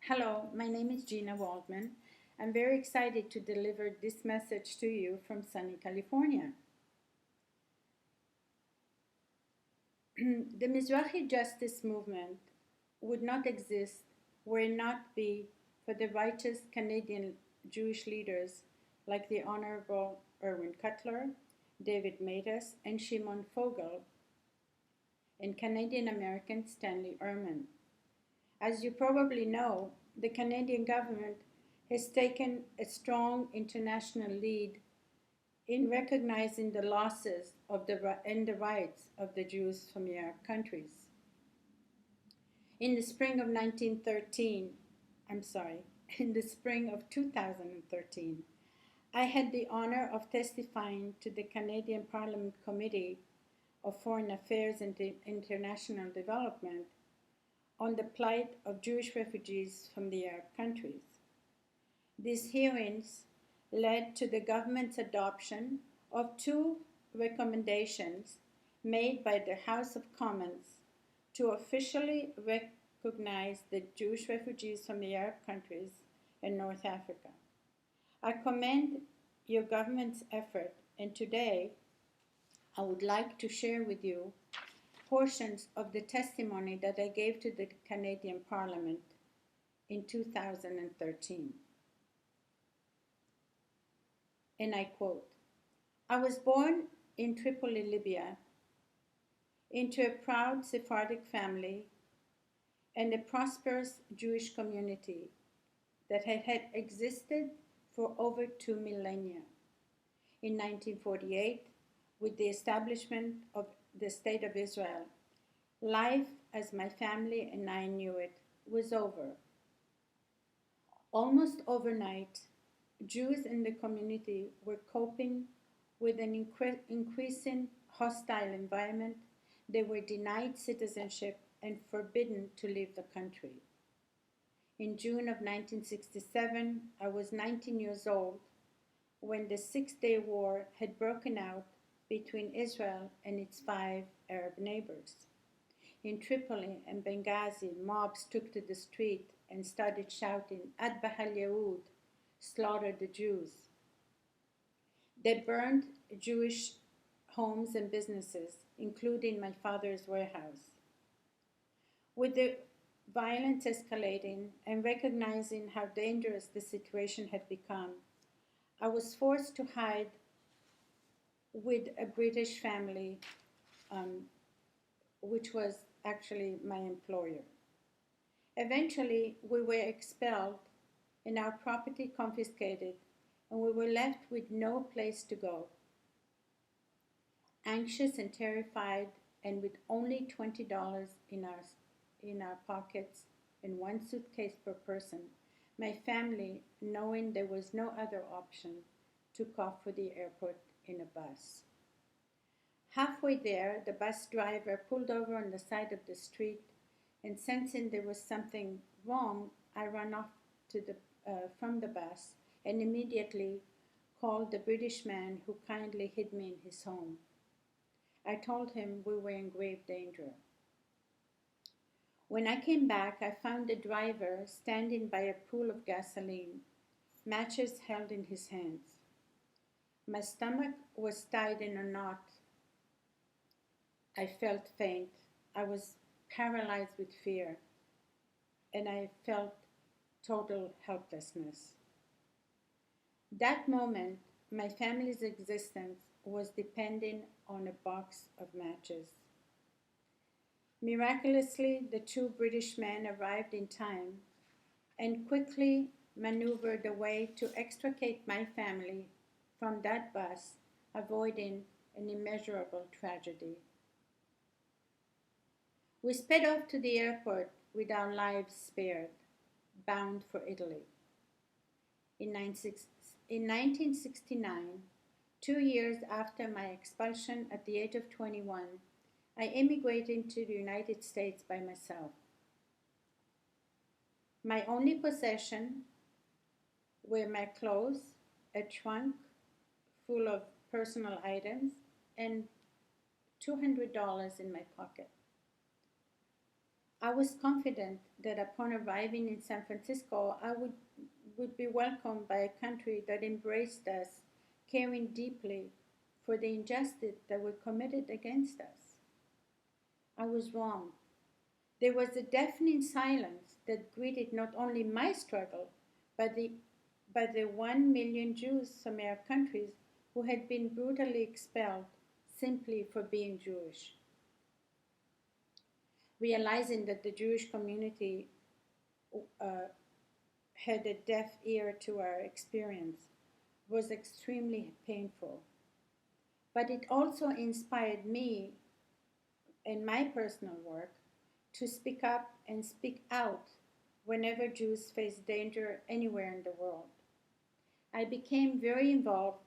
Hello, my name is Gina Waldman. I'm very excited to deliver this message to you from sunny California. The Mizrahi justice movement would not exist were it not be for the righteous Canadian Jewish leaders like the Honorable Erwin Cutler, David Matas, and Shimon Fogel, and Canadian American Stanley Erman. As you probably know, the Canadian government has taken a strong international lead in recognizing the losses of and the rights of the Jews from the Arab countries. In the spring of 1913, in the spring of 2013, I had the honor of testifying to the Canadian Parliament Committee of Foreign Affairs and International Development on the plight of Jewish refugees from the Arab countries. These hearings led to the government's adoption of two recommendations made by the House of Commons to officially recognize the Jewish refugees from the Arab countries and North Africa. I commend your government's effort, and today I would like to share with you portions of the testimony that I gave to the Canadian Parliament in 2013. And I quote, I was born in Tripoli, Libya, into a proud Sephardic family and a prosperous Jewish community that had existed for over 2 millennia. In 1948, with the establishment of the State of Israel, life as my family and I knew it was over. Almost overnight, Jews in the community were coping with an increasing hostile environment. They were denied citizenship and forbidden to leave the country. In June of 1967, I was 19 years old when the Six-Day War had broken out between Israel and its 5 Arab neighbors. In Tripoli and Benghazi, mobs took to the street and started shouting, Adbah al-Yahud, slaughter the Jews. They burned Jewish homes and businesses, including my father's warehouse. With the violence escalating and recognizing how dangerous the situation had become, I was forced to hide with a British family, which was actually my employer. Eventually, we were expelled and our property confiscated, and we were left with no place to go. Anxious and terrified, and with only $20 in our pockets and one suitcase per person, my family, knowing there was no other option, took off for the airport in a bus. Halfway there, the bus driver pulled over on the side of the street, and sensing there was something wrong, I ran off from the bus and immediately called the British man who kindly hid me in his home. I told him we were in grave danger. When I came back, I found the driver standing by a pool of gasoline, matches held in his hands. My stomach was tied in a knot. I felt faint. I was paralyzed with fear, and I felt total helplessness. That moment, my family's existence was depending on a box of matches. Miraculously, the two British men arrived in time and quickly maneuvered a way to extricate my family from that bus, avoiding an immeasurable tragedy. We sped off to the airport with our lives spared, bound for Italy. In 1969, 2 years after my expulsion at the age of 21, I immigrated to the United States by myself. My only possession were my clothes, a trunk full of personal items, and $200 in my pocket. I was confident that upon arriving in San Francisco, would be welcomed by a country that embraced us, caring deeply for the injustice that were committed against us. I was wrong. There was a deafening silence that greeted not only my struggle, but the 1 million Jews from our countries who had been brutally expelled simply for being Jewish. Realizing that the Jewish community uh, had a deaf ear to our experience was extremely painful. But it also inspired me in my personal work to speak up and speak out whenever Jews face danger anywhere in the world. I became very involved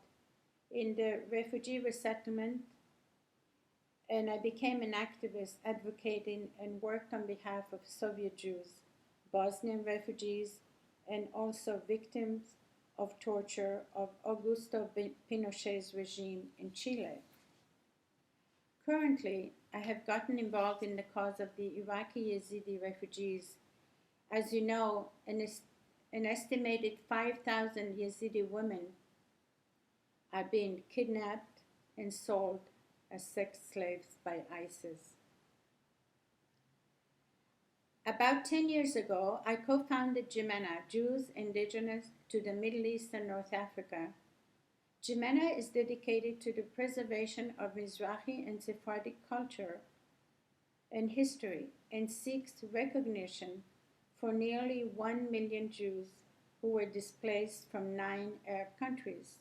in the refugee resettlement, and I became an activist advocating and worked on behalf of Soviet Jews, Bosnian refugees, and also victims of torture of Augusto Pinochet's regime in Chile. Currently, I have gotten involved in the cause of the Iraqi Yazidi refugees. As you know, an estimated 5,000 Yazidi women are being kidnapped and sold as sex slaves by ISIS. About 10 years ago, I co-founded Jimena, Jews Indigenous to the Middle East and North Africa. Jimena is dedicated to the preservation of Mizrahi and Sephardic culture and history and seeks recognition for nearly 1 million Jews who were displaced from 9 Arab countries.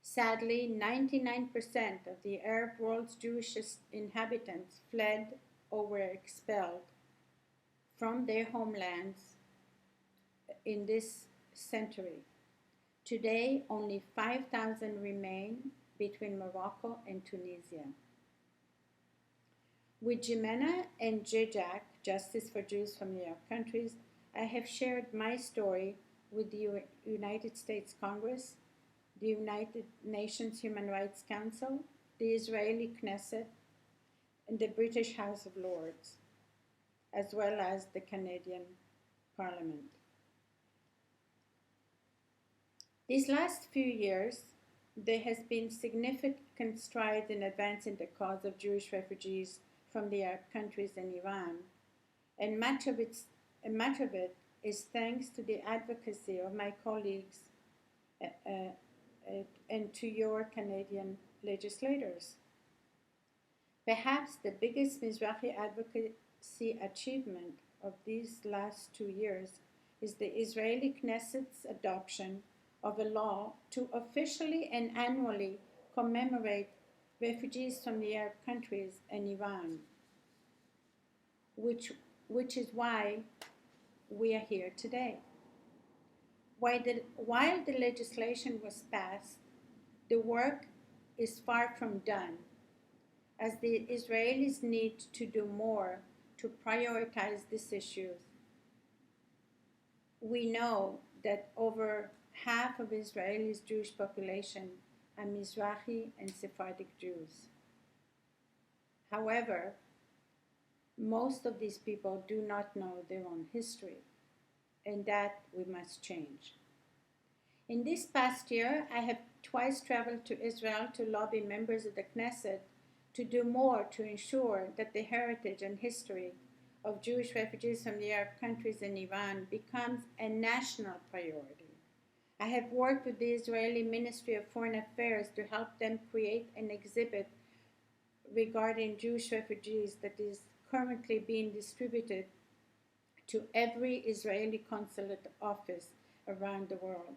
Sadly, 99% of the Arab world's Jewish inhabitants fled or were expelled from their homelands in this century. Today, only 5,000 remain between Morocco and Tunisia. With Jimena and JJAC, Justice for Jews from the Arab Countries, I have shared my story with the United States Congress, the United Nations Human Rights Council, the Israeli Knesset, and the British House of Lords, as well as the Canadian Parliament. These last few years, there has been significant strides in advancing the cause of Jewish refugees from the Arab countries and Iran, and much of it is thanks to the advocacy of my colleagues and to your Canadian legislators. Perhaps the biggest Mizrahi advocacy achievement of these last 2 years is the Israeli Knesset's adoption of a law to officially and annually commemorate refugees from the Arab countries and Iran, which is why we are here today. While the legislation was passed, the work is far from done, as the Israelis need to do more to prioritize these issues. We know that over half of Israel's Jewish population are Mizrahi and Sephardic Jews. However, most of these people do not know their own history, and that we must change. In this past year, I have twice traveled to Israel to lobby members of the Knesset to do more to ensure that the heritage and history of Jewish refugees from the Arab countries and Iran becomes a national priority. I have worked with the Israeli Ministry of Foreign Affairs to help them create an exhibit regarding Jewish refugees that is currently being distributed to every Israeli consulate office around the world.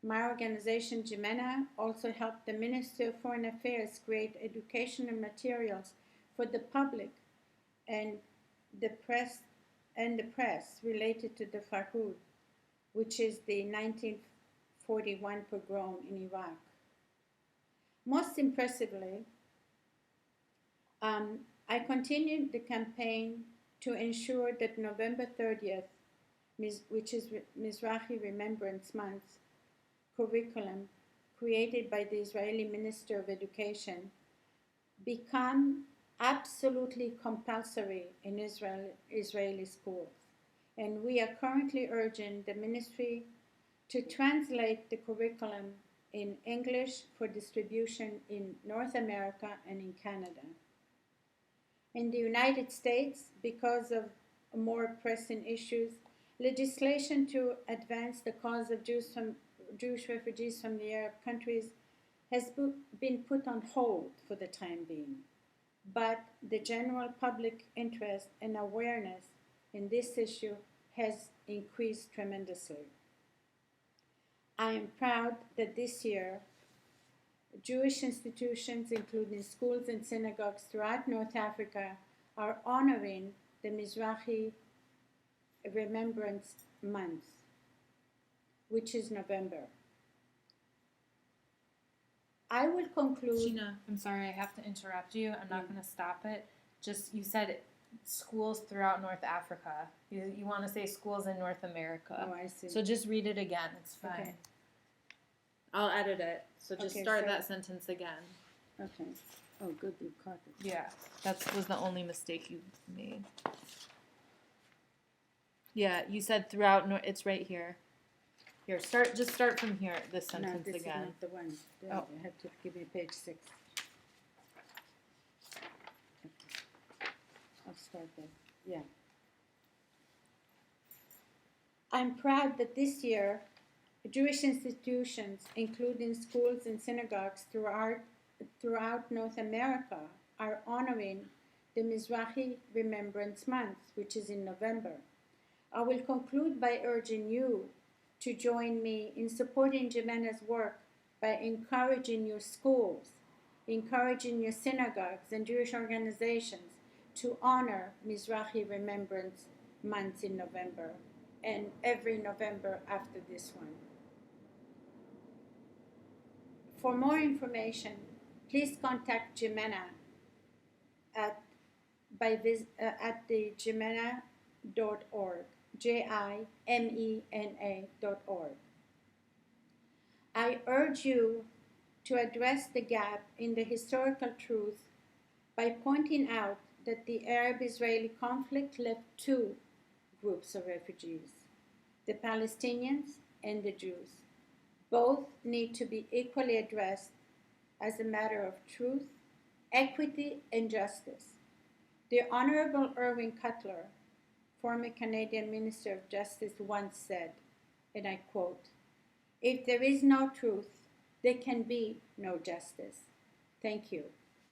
My organization, Jimena, also helped the Ministry of Foreign Affairs create educational materials for the public and the press related to the Farhud, which is the 1941 pogrom in Iraq. Most impressively, I continued the campaign to ensure that November 30th, which is Mizrahi Remembrance Month, curriculum created by the Israeli Minister of Education become absolutely compulsory in Israeli schools. And we are currently urging the ministry to translate the curriculum in English for distribution in North America and in Canada. In the United States, because of more pressing issues, legislation to advance the cause of Jewish refugees from the Arab countries has been put on hold for the time being. But the general public interest and awareness in this issue has increased tremendously. I am proud that this year, Jewish institutions, including schools and synagogues throughout North Africa, are honoring the Mizrahi Remembrance Month, which is November. I will conclude. Gina, I'm sorry, I have to interrupt you. I'm not going to stop it. Just, you said schools throughout North Africa. You want to say schools in North America. Oh, I see. So just read it again. It's fine. Okay. I'll edit it. So just start that sentence again. Okay. Oh, good, you caught it. Yeah, that was the only mistake you made. Yeah, you said throughout. It's right here. Here, just start from here. This sentence no, this again. is not the one. Oh. You have to give me page 6. Okay. I'll start there. Yeah. I'm proud that this year, Jewish institutions, including schools and synagogues throughout North America, are honoring the Mizrahi Remembrance Month, which is in November. I will conclude by urging you to join me in supporting Jimena's work by encouraging your schools, encouraging your synagogues and Jewish organizations to honor Mizrahi Remembrance Month in November and every November after this one. For more information, please contact Jimena at the jimena.org, JIMENA.org. I urge you to address the gap in the historical truth by pointing out that the Arab-Israeli conflict left 2 groups of refugees, the Palestinians and the Jews. Both need to be equally addressed as a matter of truth, equity, and justice. The Honorable Irwin Cutler, former Canadian Minister of Justice, once said, and I quote, "If there is no truth, there can be no justice." Thank you.